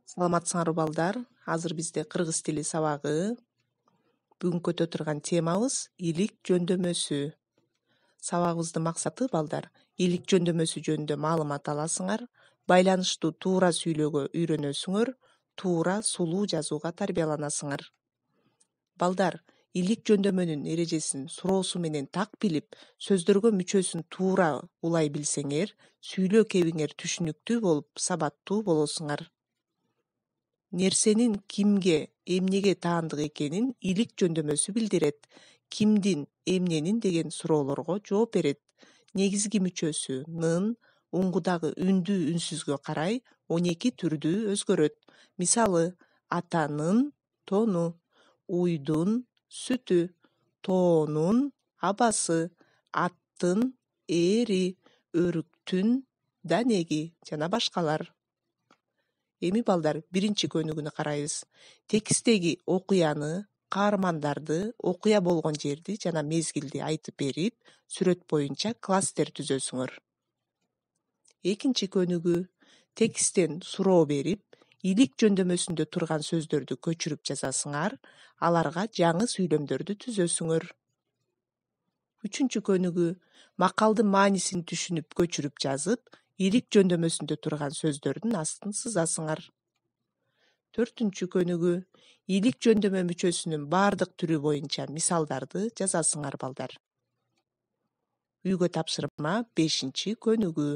Саламатсыңар балдар. Азыр бизде кыргыз тили сабагы. Бүгүн көтө турган темабыз илик жөндөмөсү. Сабагыбыздын максаты балдар илик жөндөмөсү жөнүндө маалымат аласыңар, байланыштуу туура сүйлөөгө үйрөнөсүңөр, туура сулуу жазууга тарбияланасыңар. Балдар, илик жөндөмөнүн эрежесин суроосу менен так билип, сөздөргө мүчөсүн туура улай билсеңер, сүйлөө кебиңер түшүнүктүү болуп, сабаттуу болосуңар. Нерсенин кимге, эмнеге таандык экенин илик жөндөмөсү билдирет. Кимдин, эмненин деген суроолорго жооп берет. Негизги мүчөсү нын, уңгудагы үндүү үнсүзгө карай 12 түрдүү өзгөрөт. Мисалы, атанын тону, уйдун сүтү, тоонун абасы, аттын ээри, өрүктүн данеги жана башкалар. Эми балдар, биринчи көнүгүнү карайбыз. Текстеги окуяны, каармандарды, окуя болгон жерди жана мезгилди айтып берип, сүрөт боюнча класстер түзөсүңөр. Экинчи көнүгү. Тексттен суроо берип, илик жөндөмөсүндө турган сөздөрдү көчүрүп жазасыңар, аларга жаңы сүйлөмдөрдү түзөсүңөр. Үчүнчү көнүгү. Макалдын маанисин түшүнүп көчүрүп жазып, илик жөндөмөсүндө турган сөздөрдүн астын сызасыңар. Төртүнчү көнүгү. Илик жөндөмө мүчөсүнүн баардык түрү боюнча мисалдарды жазасыңар балдар. Үйгө тапшырма 5-көнүгү.